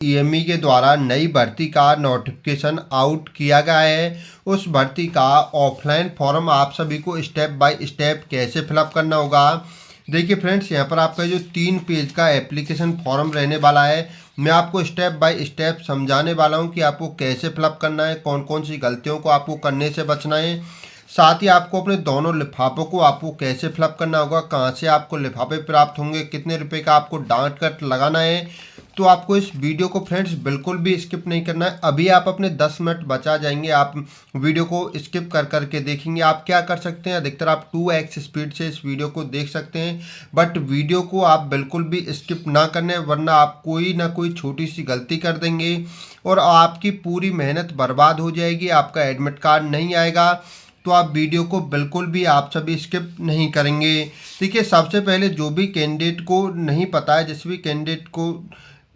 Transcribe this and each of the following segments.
EME के द्वारा नई भर्ती का नोटिफिकेशन आउट किया गया है। उस भर्ती का ऑफलाइन फॉर्म आप सभी को स्टेप बाय स्टेप कैसे फिलअप करना होगा। देखिए फ्रेंड्स, यहाँ पर आपका जो 3 पेज का एप्लीकेशन फॉर्म रहने वाला है, मैं आपको स्टेप बाय स्टेप समझाने वाला हूँ कि आपको कैसे फिलअप करना है, कौन कौन सी गलतियों को आपको करने से बचना है। साथ ही आपको अपने दोनों लिफाफों को आपको कैसे फिलअप करना होगा, कहाँ से आपको लिफाफे प्राप्त होंगे, कितने रुपए का आपको डाक टिकट लगाना है। तो आपको इस वीडियो को फ्रेंड्स बिल्कुल भी स्किप नहीं करना है। अभी आप अपने 10 मिनट बचा जाएंगे, आप वीडियो को स्किप कर करके देखेंगे। आप क्या कर सकते हैं, अधिकतर आप 2x स्पीड से इस वीडियो को देख सकते हैं, बट वीडियो को आप बिल्कुल भी स्किप ना करने, वरना आप कोई ना कोई छोटी सी गलती कर देंगे और आपकी पूरी मेहनत बर्बाद हो जाएगी, आपका एडमिट कार्ड नहीं आएगा। तो आप वीडियो को बिल्कुल भी आप सभी स्किप नहीं करेंगे। देखिए, सबसे पहले जो भी कैंडिडेट को नहीं पता है, जिस भी कैंडिडेट को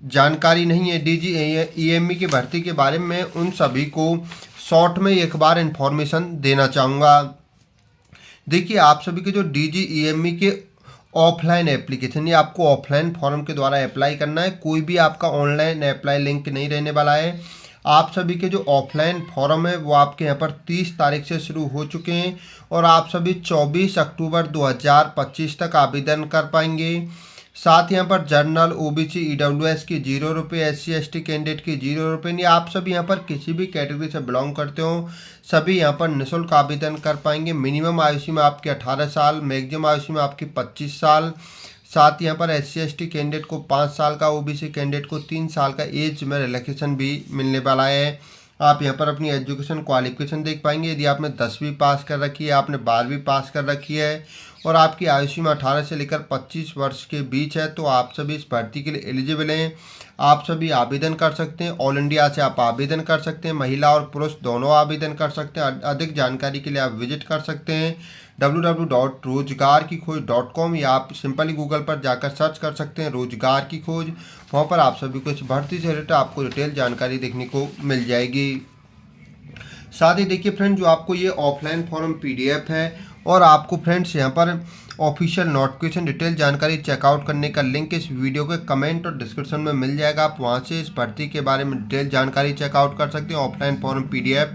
जानकारी नहीं है डीजी ईएमई की भर्ती के बारे में, उन सभी को शॉर्ट में एक बार इंफॉर्मेशन देना चाहूँगा। देखिए, आप सभी के जो डीजी ईएमई के ऑफलाइन एप्लीकेशन, ये आपको ऑफलाइन फॉर्म के द्वारा अप्लाई करना है, कोई भी आपका ऑनलाइन अप्लाई लिंक नहीं रहने वाला है। आप सभी के जो ऑफलाइन फॉर्म है वो आपके यहाँ पर 30 तारीख से शुरू हो चुके हैं और आप सभी 24 अक्टूबर 2025 तक आवेदन कर पाएंगे। साथ यहाँ पर जनरल, ओबीसी, ईडब्ल्यूएस की 0 रुपये, SC ST कैंडिडेट की 0 रुपये, नहीं आप सभी यहाँ पर किसी भी कैटेगरी से बिलोंग करते हो, सभी यहाँ पर निःशुल्क आवेदन कर पाएंगे। मिनिमम आयु सीमा आपकी 18 साल, मैक्सिमम आयु सीमा आपकी 25 साल। साथ यहाँ पर SC ST कैंडिडेट को 5 साल का, ओबीसी कैंडिडेट को 3 साल का एज में रिलैक्सेशन भी मिलने वाला है। आप यहाँ पर अपनी एजुकेशन क्वालिफिकेशन देख पाएंगे। यदि आपने 10वीं पास कर रखी है, आपने 12वीं पास कर रखी है और आपकी आयु सीमा 18 से लेकर 25 वर्ष के बीच है, तो आप सभी इस भर्ती के लिए एलिजिबल हैं। आप सभी आवेदन कर सकते हैं। ऑल इंडिया से आप आवेदन कर सकते हैं, महिला और पुरुष दोनों आवेदन कर सकते हैं। अधिक जानकारी के लिए आप विजिट कर सकते हैं www.rozgarkikoj.com, या आप सिंपली गूगल पर जाकर सर्च कर सकते हैं रोजगार की खोज। वहाँ पर आप सभी को इस भर्ती से रिलेटेड आपको डिटेल जानकारी देखने को मिल जाएगी। साथ ही देखिए फ्रेंड, जो आपको ये ऑफलाइन फॉर्म PDF है और आपको फ्रेंड्स यहाँ पर ऑफिशियल नोटिफिकेशन डिटेल जानकारी चेकआउट करने का लिंक इस वीडियो के कमेंट और डिस्क्रिप्शन में मिल जाएगा। आप वहाँ से इस भर्ती के बारे में डिटेल जानकारी चेकआउट कर सकते हैं, ऑफलाइन फॉर्म PDF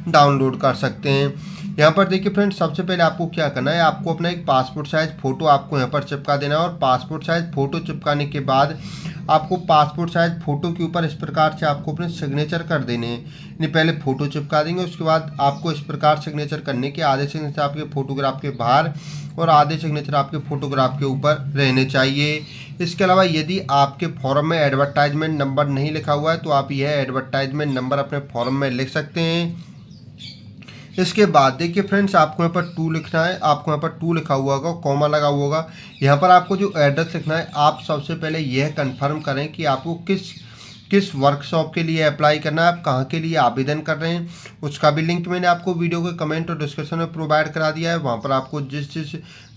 डाउनलोड कर सकते हैं। यहाँ पर देखिए फ्रेंड्स, सबसे पहले आपको क्या करना है, आपको अपना एक पासपोर्ट साइज फ़ोटो आपको यहाँ पर चिपका देना है और पासपोर्ट साइज फ़ोटो चिपकाने के बाद आपको पासपोर्ट साइज फ़ोटो के ऊपर इस प्रकार से आपको अपने सिग्नेचर कर देने हैं। नहीं, पहले फ़ोटो चिपका देंगे, उसके बाद आपको इस प्रकार सिग्नेचर करने के आधे सिग्नेचर आपके फ़ोटोग्राफ के बाहर और आधे सिग्नेचर आपके फ़ोटोग्राफ के ऊपर रहने चाहिए। इसके अलावा यदि आपके फॉर्म में एडवर्टाइजमेंट नंबर नहीं लिखा हुआ है तो आप यह एडवर्टाइजमेंट नंबर अपने फॉर्म में लिख सकते हैं। इसके बाद देखिए फ्रेंड्स, आपको यहाँ पर 2 लिखना है। आपको यहाँ पर 2 लिखा हुआ होगा, कॉमा लगा हुआ होगा। यहाँ पर आपको जो एड्रेस लिखना है, आप सबसे पहले यह कंफर्म करें कि आपको किस वर्कशॉप के लिए अप्लाई करना है, आप कहाँ के लिए आवेदन कर रहे हैं। उसका भी लिंक मैंने आपको वीडियो के कमेंट और डिस्क्रिप्शन में प्रोवाइड करा दिया है। वहाँ पर आपको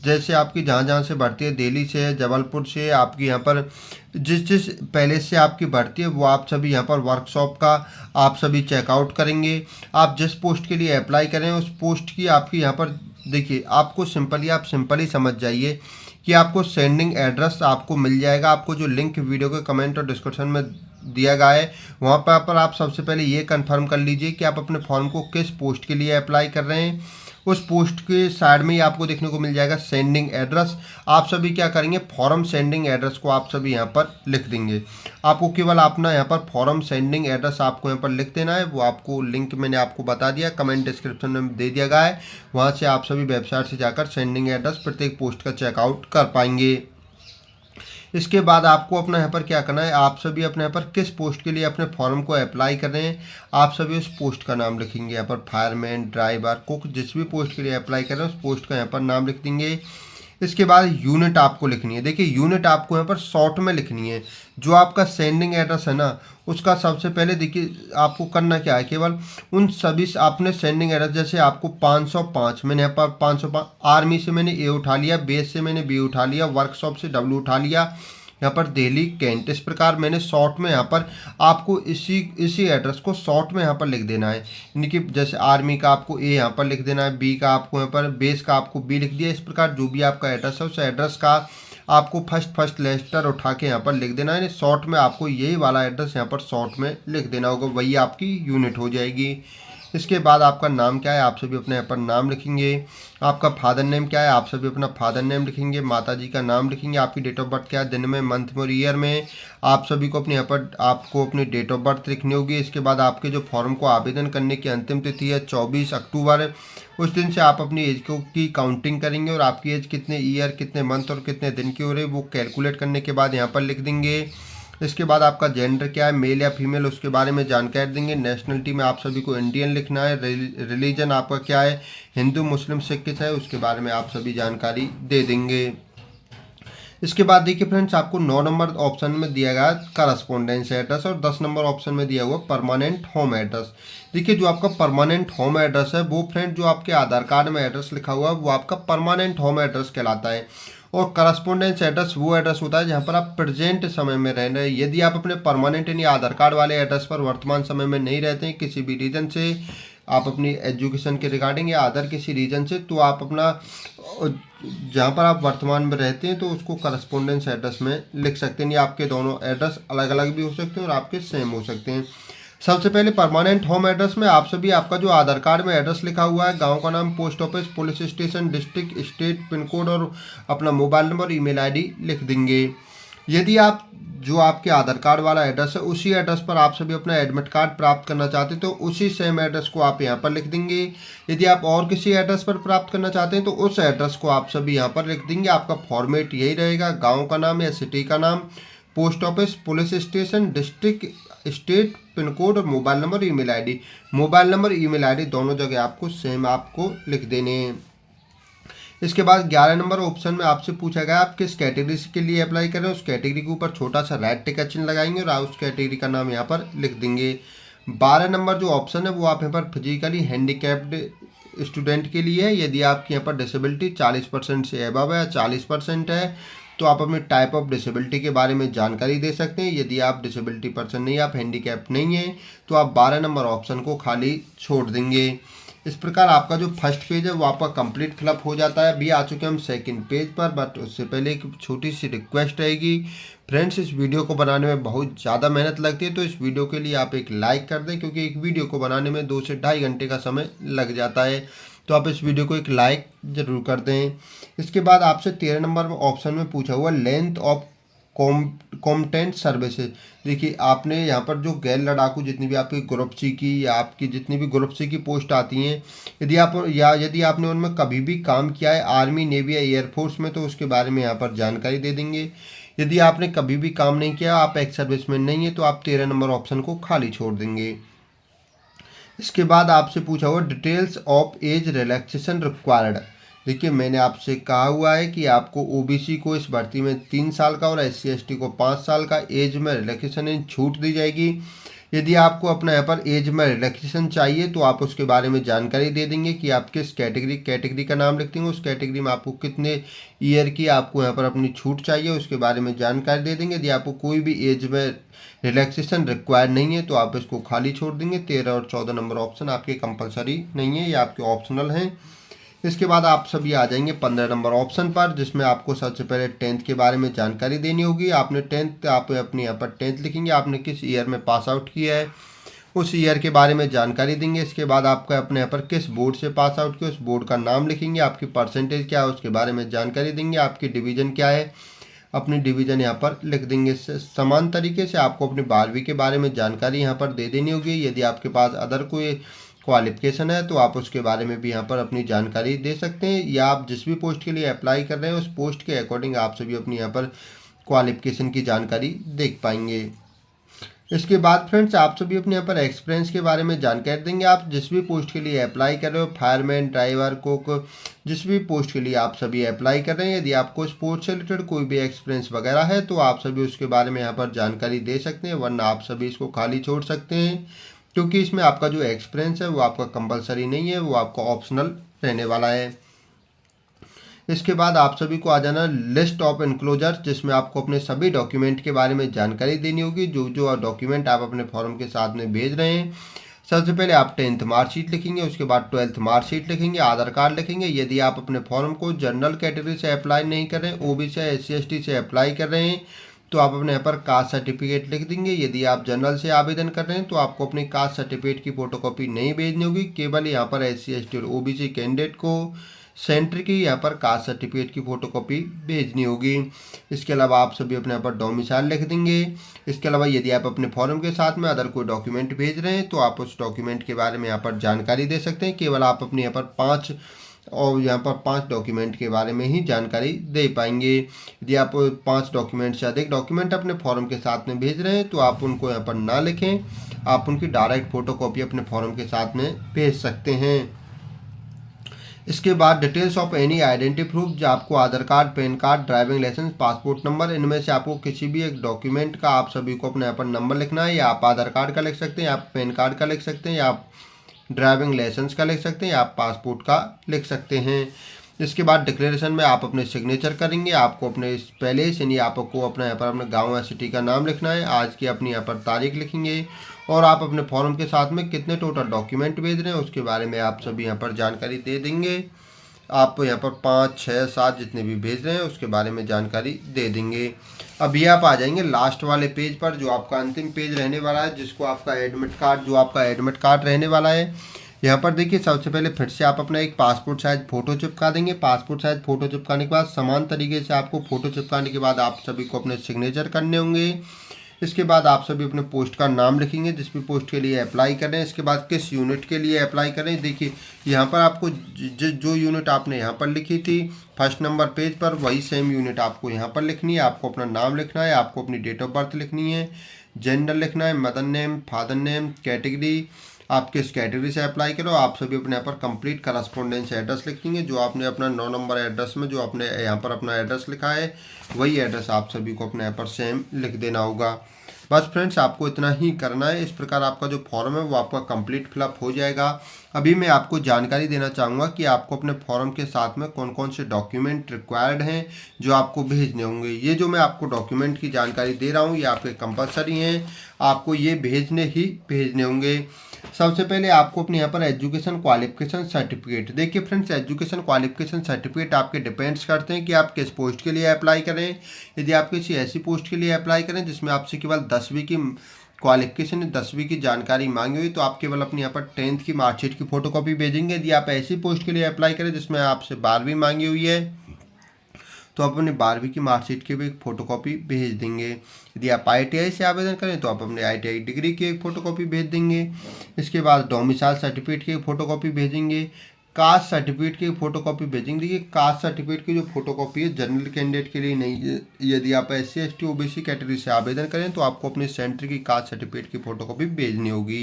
जैसे आपकी जहाँ से भर्ती है, दिल्ली से है, जबलपुर से, आपकी यहाँ पर जिस पैलेस से आपकी भर्ती है, वो आप सभी यहाँ पर वर्कशॉप का आप सभी चेकआउट करेंगे। आप जिस पोस्ट के लिए अप्लाई करें उस पोस्ट की आपकी यहाँ पर देखिए, आपको आप सिंपली समझ जाइए कि आपको सेंडिंग एड्रेस आपको मिल जाएगा। आपको जो लिंक वीडियो के कमेंट और डिस्क्रिप्शन में दिया गया है, वहाँ पर आप सबसे पहले ये कंफर्म कर लीजिए कि आप अपने फॉर्म को किस पोस्ट के लिए अप्लाई कर रहे हैं। उस पोस्ट के साइड में ही आपको देखने को मिल जाएगा सेंडिंग एड्रेस। आप सभी क्या करेंगे, फॉर्म सेंडिंग एड्रेस को आप सभी यहाँ पर लिख देंगे। आपको केवल अपना यहाँ पर फॉर्म सेंडिंग एड्रेस आपको यहाँ पर लिख देना है। वो आपको लिंक मैंने आपको बता दिया, कमेंट डिस्क्रिप्शन में दे दिया गया है। वहाँ से आप सभी वेबसाइट से जाकर सेंडिंग एड्रेस प्रत्येक पोस्ट का चेकआउट कर पाएंगे। इसके बाद आपको अपना यहाँ पर क्या करना है, आप सभी अपने यहाँ पर किस पोस्ट के लिए अपने फॉर्म को अप्लाई कर रहे हैं, आप सभी उस पोस्ट का नाम लिखेंगे। यहाँ पर फायरमैन, ड्राइवर, कुक, जिस भी पोस्ट के लिए अप्लाई कर रहे हैं उस पोस्ट का यहाँ पर नाम लिख देंगे। इसके बाद यूनिट आपको लिखनी है। देखिए, यूनिट आपको यहाँ पर शॉर्ट में लिखनी है। जो आपका सेंडिंग एड्रेस है ना, उसका सबसे पहले देखिए आपको करना क्या है, केवल उन सभी आपने सेंडिंग एड्रेस, जैसे आपको 505, मैंने यहाँ पर 505, आर्मी से मैंने A उठा लिया, बेस से मैंने B उठा लिया, वर्कशॉप से W उठा लिया, यहाँ पर दिल्ली कैंट, इस प्रकार मैंने शॉर्ट में यहाँ पर आपको इसी एड्रेस को शॉर्ट में यहाँ पर लिख देना है। यानी कि जैसे आर्मी का आपको A यहाँ पर लिख देना है, B का आपको यहाँ पर, बेस का आपको B लिख दिया। इस प्रकार जो भी आपका एड्रेस है उस एड्रेस का आपको फर्स्ट लेटर उठा के यहाँ पर लिख देना है। शॉर्ट में आपको यही वाला एड्रेस यहाँ पर शॉर्ट में लिख देना होगा, वही आपकी यूनिट हो जाएगी। इसके बाद आपका नाम क्या है, आप सभी अपने यहाँ पर नाम लिखेंगे। आपका फादर नेम क्या है, आप सभी अपना फादर नेम लिखेंगे। माता जी का नाम लिखेंगे। आपकी डेट ऑफ बर्थ क्या है, दिन में, मंथ में और ईयर में। आप सभी को अपने यहाँ पर आपको अपनी डेट ऑफ बर्थ लिखनी होगी। इसके बाद आपके जो फॉर्म को आवेदन करने की अंतिम तिथि है 24 अक्टूबर। उस दिन से आप अपनी एज को की काउंटिंग करेंगे और आपकी एज कितने ईयर, कितने मंथ और कितने दिन की हो रही है वो कैलकुलेट करने के बाद यहाँ पर लिख देंगे। इसके बाद आपका जेंडर क्या है, मेल या फीमेल, उसके बारे में जानकारी देंगे। नेशनलिटी में आप सभी को इंडियन लिखना है। रिलीजन आपका क्या है, हिंदू, मुस्लिम, सिख है, उसके बारे में आप सभी जानकारी दे देंगे। इसके बाद देखिए फ्रेंड्स, आपको 9 नंबर ऑप्शन में दिया गया करस्पॉन्डेंस एड्रेस और 10 नंबर ऑप्शन में दिया हुआ परमानेंट होम एड्रेस। देखिए जो आपका परमानेंट होम एड्रेस है वो फ्रेंड जो आपके आधार कार्ड में एड्रेस लिखा हुआ है वो आपका परमानेंट होम एड्रेस कहलाता है। और करस्पॉन्डेंस एड्रेस वो एड्रेस होता है जहाँ पर आप प्रेजेंट समय में रह रहे हैं। यदि आप अपने परमानेंट यानी आधार कार्ड वाले एड्रेस पर वर्तमान समय में नहीं रहते हैं, किसी भी रीजन से, आप अपनी एजुकेशन के रिगार्डिंग या अदर किसी रीजन से, तो आप अपना जहाँ पर आप वर्तमान में रहते हैं तो उसको करस्पॉन्डेंस एड्रेस में लिख सकते हैं। या आपके दोनों एड्रेस अलग अलग भी हो सकते हैं और आपके सेम हो सकते हैं। सबसे पहले परमानेंट होम एड्रेस में आप सभी आपका जो आधार कार्ड में एड्रेस लिखा हुआ है, गांव का नाम, post office, police station, district, state, pin code और अपना मोबाइल नंबर, ईमेल आईडी लिख देंगे। यदि आप जो आपके आधार कार्ड वाला एड्रेस है उसी एड्रेस पर आप सभी अपना एडमिट कार्ड प्राप्त करना चाहते हैं तो उसी सेम एड्रेस को आप यहाँ पर लिख देंगे। यदि आप और किसी एड्रेस पर प्राप्त करना चाहते हैं तो उस एड्रेस को आप सभी यहाँ पर लिख देंगे। आपका फॉर्मेट यही रहेगा, गांव का नाम या सिटी का नाम, post office, police station, district, state, pin code और mobile number, email ID. Mobile number, email ID दोनों जगह आपको सेम आपको लिख देने हैं। इसके बाद 11 नंबर ऑप्शन में आपसे पूछा गया आप किस कैटेगरी के लिए अप्लाई कर रहे हैं, उस कैटेगरी के ऊपर छोटा सा रेड टिक का चिन्ह लगाएंगे और उस कैटेगरी का नाम यहाँ पर लिख देंगे। 12 नंबर जो ऑप्शन है वो आप यहाँ पर फिजिकली हैंडीकैप्ड स्टूडेंट के लिए है। यदि आपके यहाँ पर डिसेबिलिटी 40% से अबव है, 40% है, तो आप अपने टाइप ऑफ डिसेबिलिटी के बारे में जानकारी दे सकते हैं। यदि आप डिसेबिलिटी पर्सन नहीं, आप हैंडीकैप नहीं है, तो आप 12 नंबर ऑप्शन को खाली छोड़ देंगे। इस प्रकार आपका जो फर्स्ट पेज है वो आपका कंप्लीट फिलअप हो जाता है। अभी आ चुके हम सेकंड पेज पर, बट उससे पहले एक छोटी सी रिक्वेस्ट रहेगी फ्रेंड्स, इस वीडियो को बनाने में बहुत ज़्यादा मेहनत लगती है तो इस वीडियो के लिए आप एक लाइक कर दें, क्योंकि एक वीडियो को बनाने में 2 से ढाई घंटे का समय लग जाता है। तो आप इस वीडियो को एक लाइक ज़रूर कर दें। इसके बाद आपसे 13 नंबर ऑप्शन में पूछा हुआ लेंथ ऑफ कॉम्टेंट सर्विसेज। देखिए आपने यहाँ पर जो गैर लड़ाकू जितनी भी आपकी ग्रुप सी की या आपकी जितनी भी ग्रुप सी की पोस्ट आती हैं, यदि आपने उनमें कभी भी काम किया है आर्मी, नेवी या एयरफोर्स में, तो उसके बारे में यहाँ पर जानकारी दे देंगे। यदि आपने कभी भी काम नहीं किया, आप एक्स सर्विसमैन नहीं है, तो आप 13 नंबर ऑप्शन को खाली छोड़ देंगे। इसके बाद आपसे पूछा हुआ details of age relaxation required. देखिए मैंने आपसे कहा हुआ है कि आपको ओबीसी को इस भर्ती में 3 साल का और एससी एसटी को 5 साल का एज में रिलैक्सेशन छूट दी जाएगी। यदि आपको अपना यहाँ पर एज में रिलैक्सेशन चाहिए तो आप उसके बारे में जानकारी दे देंगे कि आप किस कैटेगरी का नाम लिख देंगे, उस कैटेगरी में आपको कितने ईयर की आपको यहाँ पर अपनी छूट चाहिए उसके बारे में जानकारी दे देंगे। यदि आपको कोई भी एज में रिलैक्सेशन रिक्वायर नहीं है तो आप इसको खाली छोड़ देंगे। 13 और 14 नंबर ऑप्शन आपके कंपलसरी नहीं है, ये आपके ऑप्शनल हैं। इसके बाद आप सभी आ जाएंगे 15 नंबर ऑप्शन पर, जिसमें आपको सबसे पहले 10th के बारे में जानकारी देनी होगी। आपने 10th आप अपने यहाँ पर 10th लिखेंगे, आपने किस ईयर में पास आउट किया है उस ईयर के बारे में जानकारी देंगे। इसके बाद आपका अपने यहाँ पर किस बोर्ड से पास आउट किया उस बोर्ड का नाम लिखेंगे, आपकी परसेंटेज क्या है उसके बारे में जानकारी देंगे, आपकी डिवीज़न क्या है अपनी डिवीज़न यहाँ पर लिख देंगे। समान तरीके से आपको अपनी 12वीं के बारे में जानकारी यहाँ पर दे देनी होगी। यदि आपके पास अदर कोई क्वालिफिकेशन है तो आप उसके बारे में भी यहाँ पर अपनी जानकारी दे सकते हैं, या आप जिस भी पोस्ट के लिए अप्लाई कर रहे हैं उस पोस्ट के अकॉर्डिंग आप सभी अपनी यहाँ पर क्वालिफिकेशन की जानकारी देख पाएंगे। इसके बाद फ्रेंड्स आप सभी अपने यहाँ पर एक्सपीरियंस के बारे में जानकारी देंगे। आप जिस भी पोस्ट के लिए अप्लाई कर रहे हो, फायरमैन, ड्राइवर, कुक, जिस भी पोस्ट के लिए आप सभी अप्लाई कर रहे हैं, यदि आपको उस पोस्ट से रिलेटेड कोई भी एक्सपीरियंस वगैरह है तो आप सभी उसके बारे में यहाँ पर जानकारी दे सकते हैं, वरना आप सभी इसको खाली छोड़ सकते हैं, क्योंकि इसमें आपका जो एक्सपीरियंस है वो आपका कंपलसरी नहीं है, वो आपका ऑप्शनल रहने वाला है। इसके बाद आप सभी को आ जाना लिस्ट ऑफ इनक्लोजर, जिसमें आपको अपने सभी डॉक्यूमेंट के बारे में जानकारी देनी होगी। जो डॉक्यूमेंट आप अपने फॉर्म के साथ में भेज रहे हैं सबसे पहले आप 10th मार्कशीट लिखेंगे, उसके बाद 12th मार्कशीट लिखेंगे, आधार कार्ड लिखेंगे। यदि आप अपने फॉर्म को जनरल कैटेगरी से अप्लाई नहीं कर रहे हैं, ओबीसी या SC/ST से अप्लाई कर रहे हैं, तो आप अपने यहाँ पर कास्ट सर्टिफिकेट लिख देंगे। यदि आप जनरल से आवेदन कर रहे हैं तो आपको अपनी कास्ट सर्टिफिकेट की फोटोकॉपी नहीं भेजनी होगी, केवल यहाँ पर SC/ST और OBC कैंडिडेट को सेंटर की यहाँ पर कास्ट सर्टिफिकेट की फोटोकॉपी भेजनी होगी। इसके अलावा आप सभी अपने यहाँ पर डोमिसाइल लिख देंगे। इसके अलावा यदि आप अपने फॉर्म के साथ में अदर कोई डॉक्यूमेंट भेज रहे हैं तो आप उस डॉक्यूमेंट के बारे में यहाँ पर जानकारी दे सकते हैं। केवल आप अपने यहाँ पर 5 डॉक्यूमेंट के बारे में ही जानकारी दे पाएंगे। यदि आप 5 डॉक्यूमेंट से अधिक डॉक्यूमेंट अपने फॉर्म के साथ में भेज रहे हैं तो आप उनको यहाँ पर ना लिखें, आप उनकी डायरेक्ट फोटोकॉपी अपने फॉर्म के साथ में भेज सकते हैं। इसके बाद details of any identity proof, जो आपको Aadhaar card, PAN card, driving licence, passport number, इनमें से आपको किसी भी एक डॉक्यूमेंट का आप सभी को अपने यहाँ पर नंबर लिखना है। या आप आधार कार्ड का लिख सकते हैं, या आप पैन कार्ड का लिख सकते हैं, या आप ड्राइविंग लाइसेंस का लिख सकते हैं, या आप पासपोर्ट का लिख सकते हैं। इसके बाद डिक्लेरेशन में आप अपने सिग्नेचर करेंगे। आपको अपने पहले यानी आपको अपना यहाँ पर अपने गांव या सिटी का नाम लिखना है, आज की अपनी यहाँ पर तारीख लिखेंगे, और आप अपने फॉर्म के साथ में कितने टोटल डॉक्यूमेंट भेज रहे हैं उसके बारे में आप सभी यहाँ पर जानकारी दे देंगे। आप यहाँ पर 5, 6, 7 जितने भी भेज रहे हैं उसके बारे में जानकारी दे देंगे। अब ये आप आ जाएंगे लास्ट वाले पेज पर, जो आपका अंतिम पेज रहने वाला है, जिसको आपका एडमिट कार्ड रहने वाला है। यहाँ पर देखिए, सबसे पहले फिर से आप अपना एक पासपोर्ट साइज फ़ोटो चिपका देंगे। पासपोर्ट साइज फ़ोटो चिपकाने के बाद समान तरीके से आपको फ़ोटो चिपकाने के बाद आप सभी को अपने सिग्नेचर करने होंगे। इसके बाद आप सभी अपने पोस्ट का नाम लिखेंगे, जिस भी पोस्ट के लिए अप्लाई कर रहे हैं। इसके बाद किस यूनिट के लिए अप्लाई करें, देखिए यहाँ पर आपको जो यूनिट आपने यहाँ पर लिखी थी फर्स्ट नंबर पेज पर, वही सेम यूनिट आपको यहाँ पर लिखनी है। आपको अपना नाम लिखना है, आपको अपनी डेट ऑफ बर्थ लिखनी है, जेंडर लिखना है, mother name, father name, category, आप किस कैटेगरी से अप्लाई करो। आप सभी अपने यहाँ पर कंप्लीट करस्पॉन्डेंस एड्रेस लिखेंगे, जो आपने अपना 9 नंबर एड्रेस में जो आपने यहाँ पर अपना एड्रेस लिखा है वही एड्रेस आप सभी को अपने यहाँ पर सेम लिख देना होगा। बस फ्रेंड्स, आपको इतना ही करना है। इस प्रकार आपका जो फॉर्म है वो आपका कंप्लीट फिलअप हो जाएगा। अभी मैं आपको जानकारी देना चाहूँगा कि आपको अपने फॉर्म के साथ में कौन कौन से डॉक्यूमेंट रिक्वायर्ड हैं जो आपको भेजने होंगे। ये जो मैं आपको डॉक्यूमेंट की जानकारी दे रहा हूँ ये आपके कंपलसरी हैं, आपको ये भेजने होंगे। सबसे पहले आपको अपने यहाँ पर एजुकेशन क्वालिफिकेशन सर्टिफिकेट, देखिए फ्रेंड्स, एजुकेशन क्वालिफिकेशन सर्टिफिकेट आपके डिपेंड्स करते हैं कि आप किस पोस्ट के लिए अप्लाई करें। यदि आप किसी ऐसी पोस्ट के लिए अप्लाई करें जिसमें आपसे केवल 10वीं की क्वालिफिकेशन, 10वीं की जानकारी मांगी हुई, तो आप केवल अपने यहाँ पर 10th की मार्कशीट की फोटोकॉपी भेजेंगे। यदि आप ऐसी पोस्ट के लिए अप्लाई करें जिसमें आपसे 12वीं मांगी हुई है तो आप अपने 12वीं की मार्कशीट की भी एक फ़ोटोकॉपी भेज देंगे। यदि आप ITI से आवेदन करें तो आप अपने ITI डिग्री की एक फ़ोटोकॉपी भेज देंगे। इसके बाद डोमिसाइल सर्टिफिकेट की एक फ़ोटोकॉपी भेजेंगे, कास्ट सर्टिफिकेट की फ़ोटोकॉपी भेजेंगे। देखिए, कास्ट सर्टिफिकेट की जो फोटोकॉपी है जनरल कैंडिडेट के लिए नहीं है। यदि आप SC/ST OBC कैटेगरी से आवेदन करें तो आपको अपने सेंटर की कास्ट सर्टिफिकेट की फ़ोटोकॉपी भेजनी होगी।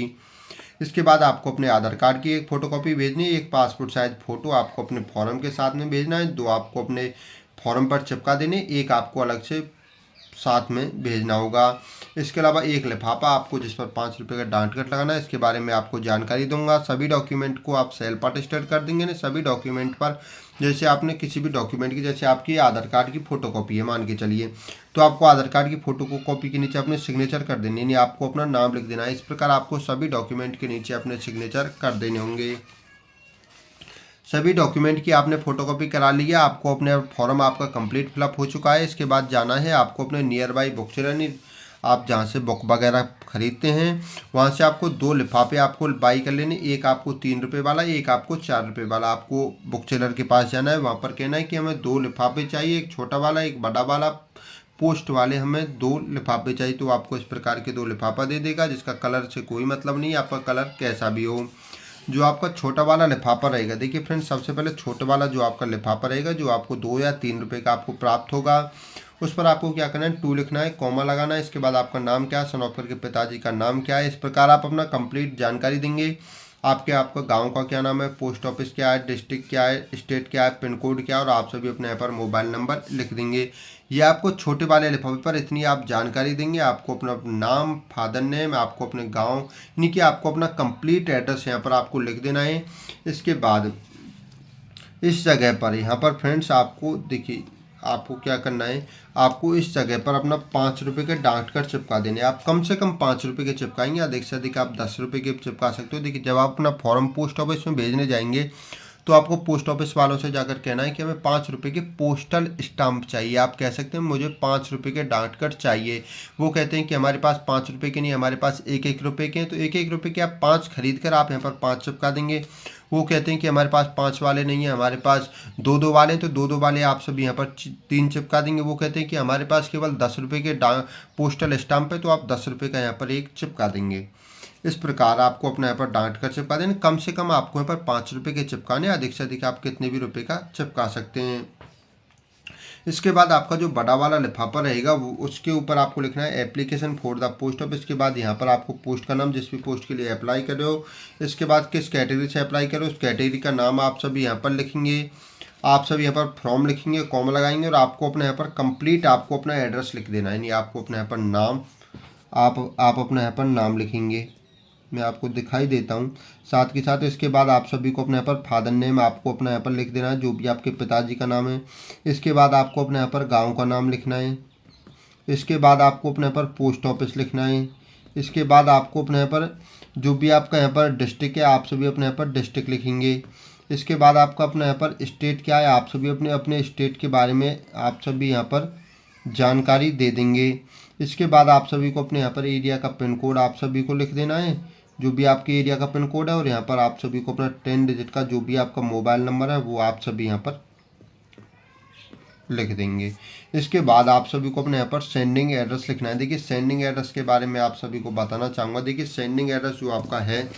इसके बाद आपको अपने आधार कार्ड की एक फ़ोटोकॉपी भेजनी है, एक पासपोर्ट साइज फ़ोटो आपको अपने फॉर्म के साथ में भेजना है, 2 आपको अपने फॉर्म पर चिपका देने, एक आपको अलग से साथ में भेजना होगा। इसके अलावा एक लिफाफा आपको जिस पर 5 रुपये का डांटकट लगाना है, इसके बारे में आपको जानकारी दूंगा। सभी डॉक्यूमेंट को आप सेल्फ अटेस्टेड कर देंगे ना, सभी डॉक्यूमेंट पर जैसे आपने किसी भी डॉक्यूमेंट की, जैसे आपकी आधार कार्ड की फ़ोटोकॉपी है मान के चलिए, तो आपको आधार कार्ड की फ़ोटोकॉपी के नीचे अपने सिग्नेचर कर देनी, यानी आपको अपना नाम लिख देना है। इस प्रकार आपको सभी डॉक्यूमेंट के नीचे अपने सिग्नेचर कर देने होंगे। सभी डॉक्यूमेंट की आपने फोटोकॉपी करा ली है, आपको अपने फॉर्म आपका कंप्लीट फिलअप हो चुका है। इसके बाद जाना है आपको अपने नियर बाई बुक सेलर, आप जहाँ से बुक वगैरह खरीदते हैं वहाँ से आपको 2 लिफाफे आपको बाई कर लेने, एक आपको 3 रुपये वाला, एक आपको 4 रुपये वाला। आपको बुक सेलर के पास जाना है, वहाँ पर कहना है कि हमें 2 लिफाफे चाहिए, एक छोटा वाला एक बड़ा वाला, पोस्ट वाले हमें 2 लिफाफे चाहिए। तो आपको इस प्रकार के 2 लिफाफा दे देगा, जिसका कलर से कोई मतलब नहीं, आपका कलर कैसा भी हो। जो आपका छोटा वाला लिफाफा रहेगा, देखिए फ्रेंड्स, सबसे पहले छोटा वाला जो आपका लिफाफा रहेगा, जो आपको 2 या 3 रुपये का आपको प्राप्त होगा, उस पर आपको क्या करना है, 2 लिखना है, कॉमा लगाना है। इसके बाद आपका नाम क्या है, सन ऑफ करके पिताजी का नाम क्या है। इस प्रकार आप अपना कंप्लीट जानकारी देंगे। आपका गांव का क्या नाम है, पोस्ट ऑफिस क्या है, डिस्ट्रिक्ट क्या है, स्टेट क्या है, पिन कोड क्या है, और आप सभी अपने यहाँ पर मोबाइल नंबर लिख देंगे। ये आपको छोटे वाले लिफाफे पर इतनी आप जानकारी देंगे। आपको अपना नाम, फादर नेम, आपको अपने गांव, यानी कि आपको अपना कंप्लीट एड्रेस यहाँ पर आपको लिख देना है। इसके बाद इस जगह पर यहाँ पर फ्रेंड्स आपको देखिए, आपको क्या करना है, आपको इस जगह पर अपना 5 रुपये के डाक टिकट चिपका देने। आप कम से कम 5 रुपये के चिपकाएंगे, अधिक से अधिक आप 10 रुपये के चिपका सकते हो। देखिए, जब आप अपना फॉर्म पोस्ट ऑफिस में भेजने जाएंगे तो आपको पोस्ट ऑफिस वालों से जाकर कहना है कि हमें 5 रुपये के पोस्टल स्टाम्प चाहिए। आप कह सकते हैं मुझे 5 रुपये के डाक टिकट चाहिए। वो कहते हैं कि हमारे पास 5 रुपये के नहीं, हमारे पास 1-1 रुपये के हैं। तो 1-1 रुपये के आप 5 खरीद कर आप यहाँ पर 5 चिपका देंगे। वो कहते हैं कि हमारे पास 5 वाले नहीं है, हमारे पास 2-2 वाले हैं, तो 2-2 वाले आप सब यहाँ पर 3 चिपका देंगे। वो कहते हैं कि हमारे पास केवल 10 रुपये के पोस्टल स्टाम्प है, तो आप 10 रुपये का यहाँ पर एक चिपका देंगे। इस प्रकार आपको अपना यहाँ पर डाक टिकट चिपका देना। कम से कम आपको यहाँ पर 5 रुपये के चिपकाने, अधिक से अधिक आप कितने भी रुपये का चिपका सकते हैं। इसके बाद आपका जो बड़ा वाला लिफाफा रहेगा वो उसके ऊपर आपको लिखना है application for the post office. के बाद यहाँ पर आपको पोस्ट का नाम, जिस भी पोस्ट के लिए अप्लाई कर रहे हो, इसके बाद किस कैटेगरी से अप्लाई कर रहे हो उस कैटेगरी का नाम आप सभी यहाँ पर लिखेंगे। आप सब यहाँ पर फॉर्म लिखेंगे, कॉमा लगाएंगे और आपको अपने यहाँ पर कंप्लीट आपको अपना एड्रेस लिख देना है। यानी आपको अपने यहाँ पर नाम, आप अपने यहाँ पर नाम लिखेंगे, मैं आपको दिखाई देता हूँ। साथ के साथ इसके बाद आप सभी को अपने यहाँ पर फादर नेम आपको अपना यहाँ पर लिख देना है, जो भी आपके पिताजी का नाम है। इसके बाद आपको अपने यहाँ पर गांव का नाम लिखना है। इसके बाद आपको अपने यहाँ पर पोस्ट ऑफिस लिखना है। इसके बाद आपको अपने यहाँ पर जो भी आपका यहाँ पर डिस्ट्रिक्ट है आप सभी अपने यहाँ पर डिस्ट्रिक्ट लिखेंगे। इसके बाद आपका अपना यहाँ पर स्टेट क्या है, आप सभी अपने अपने स्टेट के बारे में आप सभी यहाँ पर जानकारी दे देंगे। इसके बाद आप सभी को अपने यहाँ पर एरिया का पिन कोड आप सभी को लिख देना है, जो भी आपके एरिया का पिन कोड है। और यहाँ पर आप सभी को अपना 10 डिजिट का जो भी आपका मोबाइल नंबर है वो आप सभी यहाँ पर लिख देंगे। इसके बाद आप सभी को अपने यहाँ पर सेंडिंग एड्रेस लिखना है। देखिए, सेंडिंग एड्रेस के बारे में आप सभी को बताना चाहूँगा। देखिए, सेंडिंग एड्रेस जो आपका है,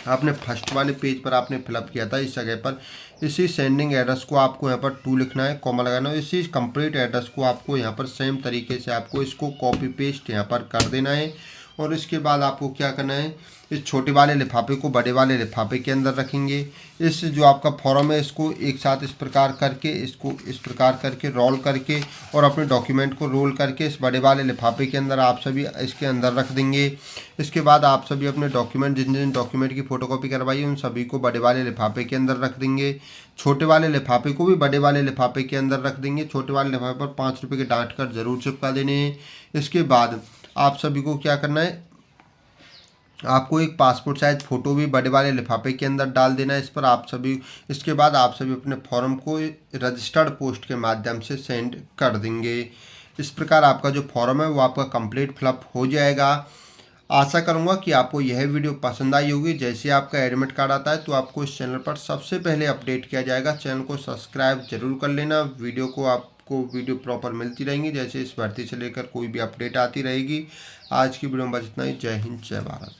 आपने फर्स्ट वाले पेज पर आपने फिलअप किया था, इस जगह पर इसी सेंडिंग एड्रेस को आपको यहाँ पर 2 लिखना है, कॉमा लगाना है। इसी कंप्लीट एड्रेस को आपको यहाँ पर सेम तरीके से आपको इसको कॉपी पेस्ट यहाँ पर कर देना है। और इसके बाद आपको क्या करना है, इस छोटे वाले लिफाफे को बड़े वाले लिफाफे के अंदर रखेंगे। इस जो आपका फॉर्म है इसको एक साथ इस प्रकार करके, इसको इस प्रकार करके रोल करके और अपने डॉक्यूमेंट को रोल करके इस बड़े वाले लिफाफे के अंदर आप सभी इसके अंदर रख देंगे। इसके बाद आप सभी अपने डॉक्यूमेंट, जिन जिन डॉक्यूमेंट की फ़ोटोकॉपी करवाई उन सभी को बड़े वाले लिफाफे के अंदर रख देंगे। छोटे वाले लिफाफे को भी बड़े वाले लिफाफे के अंदर रख देंगे। छोटे वाले लिफाफे पर 5 रुपये के डाक टिकट जरूर चिपका देने हैं। इसके बाद आप सभी को क्या करना है, आपको एक पासपोर्ट साइज फ़ोटो भी बड़े वाले लिफाफे के अंदर डाल देना है इस पर आप सभी। इसके बाद आप सभी अपने फॉर्म को रजिस्टर्ड पोस्ट के माध्यम से सेंड कर देंगे। इस प्रकार आपका जो फॉर्म है वो आपका कंप्लीट फिलअप हो जाएगा। आशा करूंगा कि आपको यह वीडियो पसंद आई होगी। जैसे आपका एडमिट कार्ड आता है तो आपको इस चैनल पर सबसे पहले अपडेट किया जाएगा। चैनल को सब्सक्राइब जरूर कर लेना। आपको वीडियो प्रॉपर मिलती रहेंगी, जैसे इस भर्ती से लेकर कोई भी अपडेट आती रहेगी। आज की वीडियो में बस इतना ही। जय हिंद, जय भारत।